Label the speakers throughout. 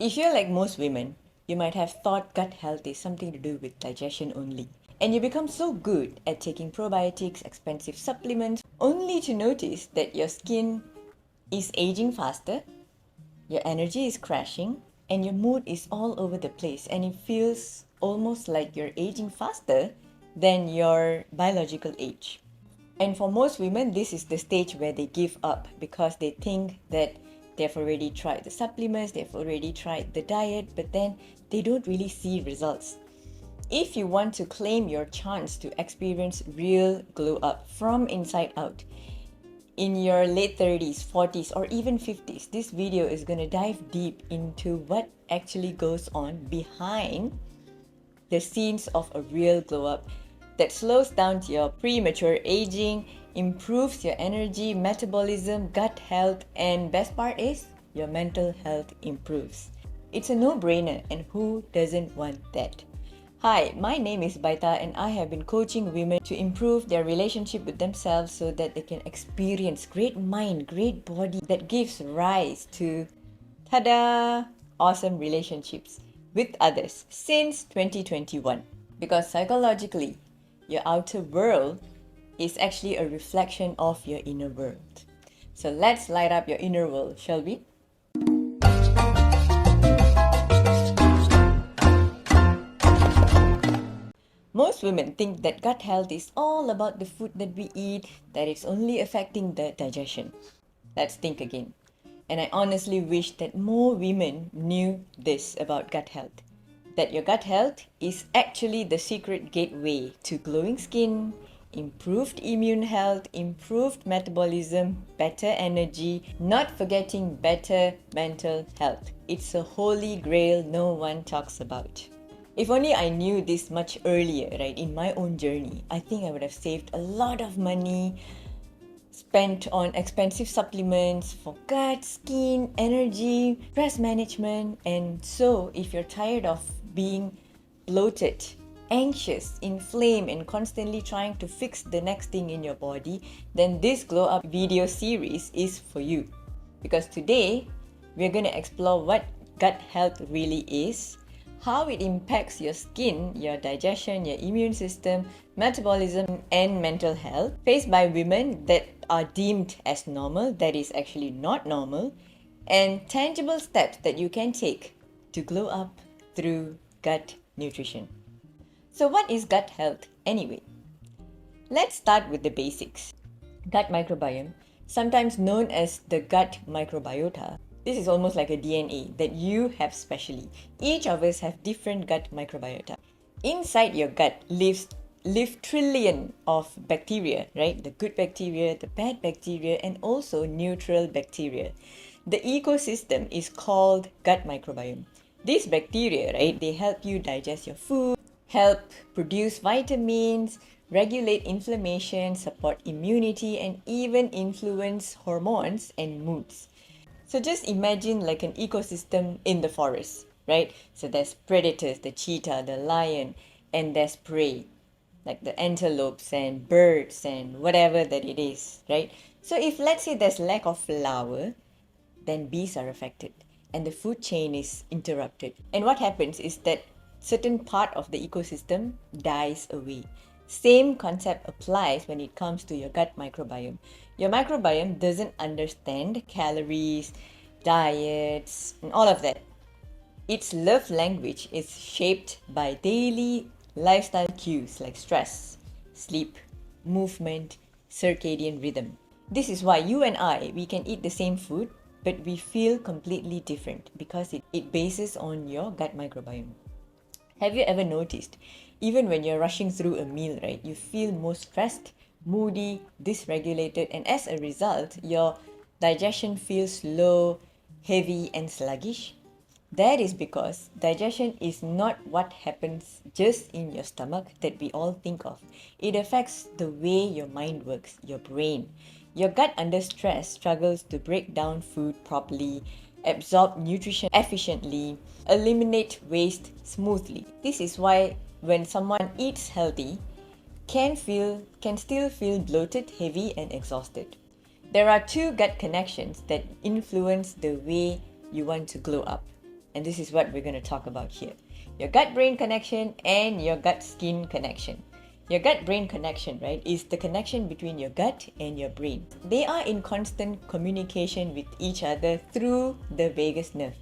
Speaker 1: If you're like most women, you might have thought gut health is something to do with digestion only. And you become so good at taking probiotics, expensive supplements, only to notice that your skin is aging faster, your energy is crashing, and your mood is all over the place. And it feels almost like you're aging faster than your biological age. And for most women, this is the stage where they give up because they think that they've already tried the supplements, they've already tried the diet, but then they don't really see results. If you want to claim your chance to experience real glow up from inside out, in your late 30s, 40s, or even 50s, this video is going to dive deep into what actually goes on behind the scenes of a real glow up that slows down your premature aging, improves your energy, metabolism, gut health, and best part is your mental health improves. It's a no-brainer, and who doesn't want that? Hi, my name is Baita, and I have been coaching women to improve their relationship with themselves so that they can experience great mind, great body that gives rise to, tada, awesome relationships with others since 2021. Because psychologically, your outer world is actually a reflection of your inner world. So let's light up your inner world, shall we? Most women think that gut health is all about the food that we eat, that it's only affecting the digestion. Let's think again. And I honestly wish that more women knew this about gut health. That your gut health is actually the secret gateway to glowing skin, improved immune health, improved metabolism, better energy, not forgetting better mental health. It's a holy grail no one talks about. If only I knew this much earlier, right, in my own journey, I think I would have saved a lot of money, spent on expensive supplements for gut, skin, energy, stress management. And so, if you're tired of being bloated, anxious, inflamed, and constantly trying to fix the next thing in your body, then this Glow Up video series is for you. Because today, we're going to explore what gut health really is, how it impacts your skin, your digestion, your immune system, metabolism, and mental health, faced by women that are deemed as normal, that is actually not normal, and tangible steps that you can take to glow up through gut nutrition. So, what is gut health anyway? Let's start with the basics. Gut microbiome, sometimes known as the gut microbiota. This is almost like a DNA that you have specially. Each of us have different gut microbiota. Inside your gut live trillion of bacteria, right? The good bacteria, the bad bacteria, and also neutral bacteria. The ecosystem is called gut microbiome. These bacteria, right, they help you digest your food, help produce vitamins, regulate inflammation, support immunity, and even influence hormones and moods. So just imagine like an ecosystem in the forest, right? So there's predators, the cheetah, the lion, and there's prey, like the antelopes and birds and whatever that it is, right? So if let's say there's lack of flour, then bees are affected and the food chain is interrupted. And what happens is that certain part of the ecosystem dies away. Same concept applies when it comes to your gut microbiome. Your microbiome doesn't understand calories, diets, and all of that. Its love language is shaped by daily lifestyle cues like stress, sleep, movement, circadian rhythm. This is why you and I, we can eat the same food, but we feel completely different because it bases on your gut microbiome. Have you ever noticed, even when you're rushing through a meal, right, you feel more stressed, moody, dysregulated, and as a result, your digestion feels slow, heavy, and sluggish? That is because digestion is not what happens just in your stomach that we all think of. It affects the way your mind works, your brain. Your gut under stress struggles to break down food properly, absorb nutrition efficiently, eliminate waste smoothly. This is why when someone eats healthy, can still feel bloated, heavy, and exhausted. There are two gut connections that influence the way you want to glow up. And this is what we're going to talk about here. Your gut-brain connection and your gut-skin connection. Your gut-brain connection, right, is the connection between your gut and your brain. They are in constant communication with each other through the vagus nerve.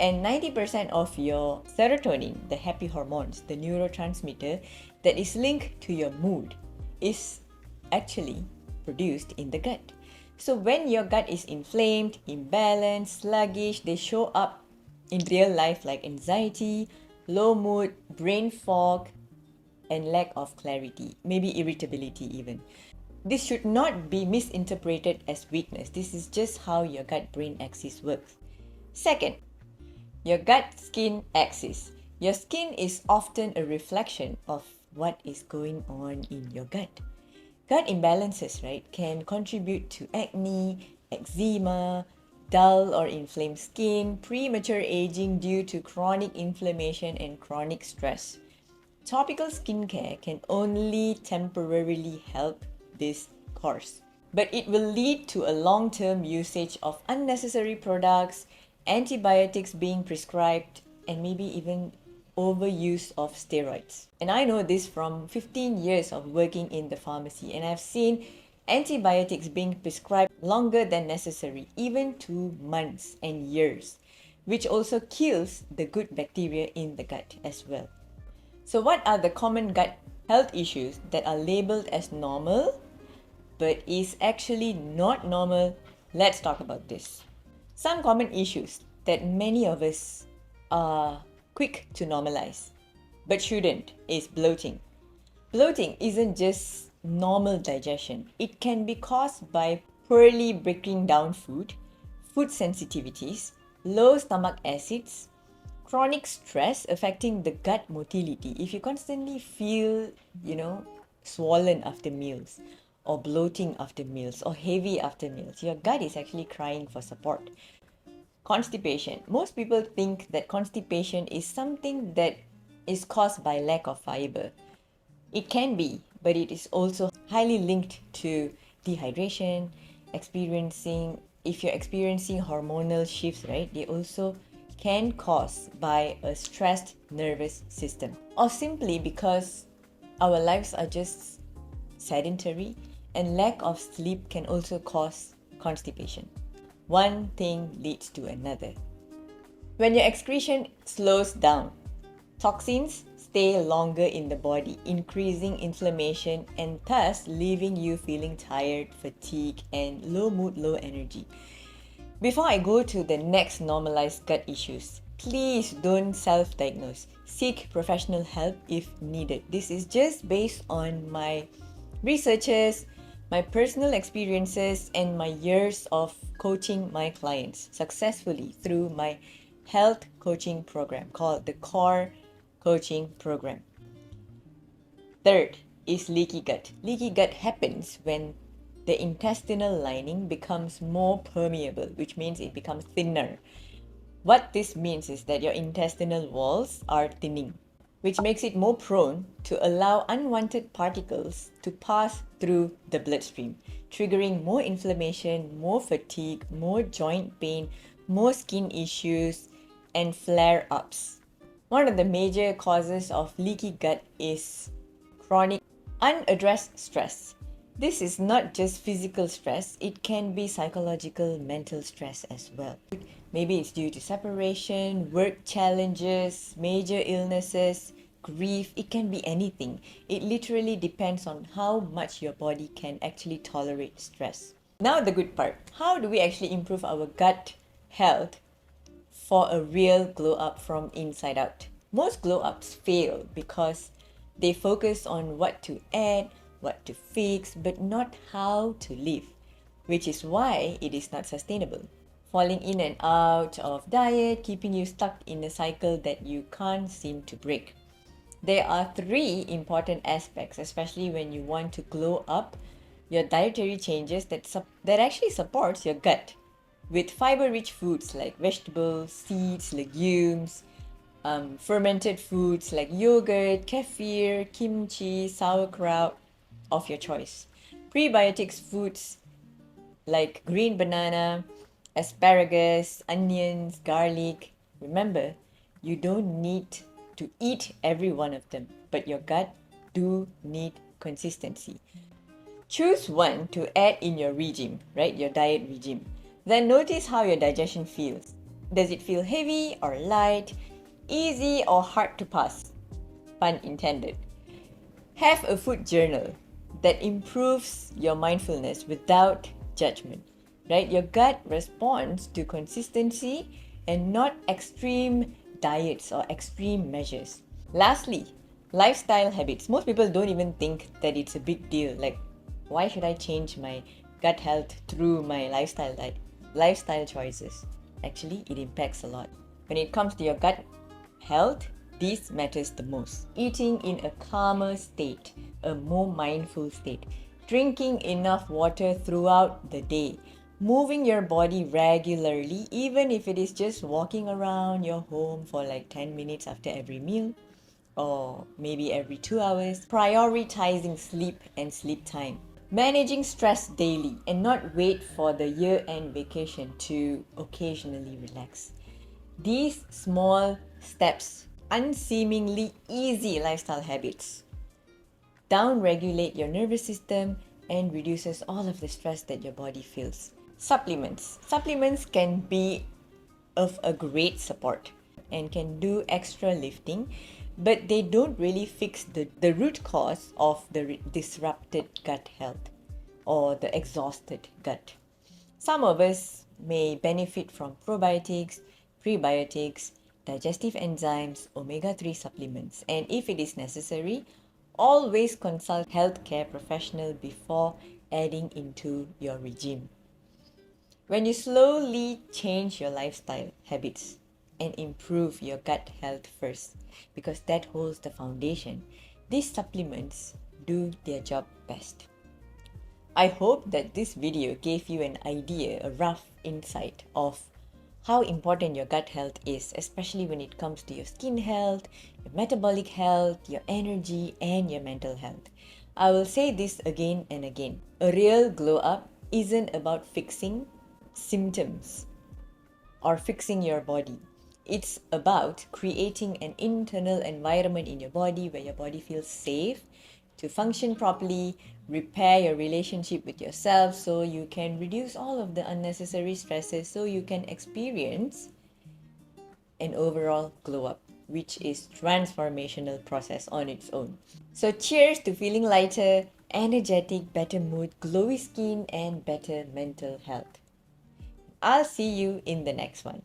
Speaker 1: And 90% of your serotonin, the happy hormones, the neurotransmitter that is linked to your mood, is actually produced in the gut. So when your gut is inflamed, imbalanced, sluggish, they show up in real life like anxiety, low mood, brain fog, and lack of clarity, maybe irritability even. This should not be misinterpreted as weakness. This is just how your gut-brain axis works. Second, your gut-skin axis. Your skin is often a reflection of what is going on in your gut. Gut imbalances, right, can contribute to acne, eczema, dull or inflamed skin, premature aging due to chronic inflammation and chronic stress. Topical skincare can only temporarily help this course, but it will lead to a long-term usage of unnecessary products, antibiotics being prescribed, and maybe even overuse of steroids. And I know this from 15 years of working in the pharmacy, and I've seen antibiotics being prescribed longer than necessary, even 2 months and years, which also kills the good bacteria in the gut as well. So what are the common gut health issues that are labeled as normal but is actually not normal? Let's talk about this. Some common issues that many of us are quick to normalize but shouldn't is bloating. Bloating isn't just normal digestion. It can be caused by poorly breaking down food, food sensitivities, low stomach acids, chronic stress affecting the gut motility. If you constantly feel, swollen after meals, or bloating after meals, or heavy after meals, your gut is actually crying for support. Constipation. Most people think that constipation is something that is caused by lack of fiber. It can be, but it is also highly linked to dehydration, if you're experiencing hormonal shifts, right? They also can cause by a stressed nervous system, or simply because our lives are just sedentary, and lack of sleep can also cause constipation. One thing leads to another. When your excretion slows down, toxins stay longer in the body, increasing inflammation and thus leaving you feeling tired, fatigued, and low mood, low energy. Before I go to the next normalized gut issues, please don't self-diagnose. Seek professional help if needed. This is just based on my researches, my personal experiences, and my years of coaching my clients successfully through my health coaching program called the Core Coaching Program. Third is leaky gut. Leaky gut happens when the intestinal lining becomes more permeable, which means it becomes thinner. What this means is that your intestinal walls are thinning, which makes it more prone to allow unwanted particles to pass through the bloodstream, triggering more inflammation, more fatigue, more joint pain, more skin issues, and flare-ups. One of the major causes of leaky gut is chronic unaddressed stress. This is not just physical stress, it can be psychological, mental stress as well. Maybe it's due to separation, work challenges, major illnesses, grief. It can be anything. It literally depends on how much your body can actually tolerate stress. Now the good part. How do we actually improve our gut health for a real glow up from inside out? Most glow ups fail because they focus on what to add, what to fix, but not how to live, which is why it is not sustainable. Falling in and out of diet, keeping you stuck in a cycle that you can't seem to break. There are 3 important aspects, especially when you want to glow up your dietary changes that actually supports your gut. With fiber-rich foods like vegetables, seeds, legumes, fermented foods like yogurt, kefir, kimchi, sauerkraut of your choice. Prebiotics foods like green banana, asparagus, onions, garlic, Remember, you don't need to eat every one of them, but your gut do need consistency. Choose one to add in your regime, right? Your diet regime. Then notice how your digestion feels. Does it feel heavy or light, easy or hard to pass? Pun intended. Have a food journal that improves your mindfulness without judgment, right? Your gut responds to consistency and not extreme diets or extreme measures. Lastly, lifestyle habits. Most people don't even think that it's a big deal. Like, why should I change my gut health through my lifestyle choices? Actually, it impacts a lot. When it comes to your gut health, this matters the most. Eating in a calmer state, a more mindful state, drinking enough water throughout the day, moving your body regularly, even if it is just walking around your home for like 10 minutes after every meal, or maybe every 2 hours, prioritizing sleep and sleep time, managing stress daily, and not wait for the year end vacation to occasionally relax. These small steps, unseemingly easy lifestyle habits, down-regulate your nervous system and reduces all of the stress that your body feels. Supplements. Supplements can be of a great support and can do extra lifting, but they don't really fix the root cause of the disrupted gut health or the exhausted gut. Some of us may benefit from probiotics, prebiotics, digestive enzymes, omega 3 supplements, and if it is necessary, always consult healthcare professional before adding into your regime. When you slowly change your lifestyle habits and improve your gut health first, because that holds the foundation, these supplements do their job best. I hope that this video gave you an idea, a rough insight of how important your gut health is, especially when it comes to your skin health, your metabolic health, your energy, and your mental health. I will say this again and again. A real glow up isn't about fixing symptoms or fixing your body. It's about creating an internal environment in your body where your body feels safe to function properly, repair your relationship with yourself so you can reduce all of the unnecessary stresses so you can experience an overall glow up, which is transformational process on its own. So cheers to feeling lighter, energetic, better mood, glowy skin and better mental health. I'll see you in the next one.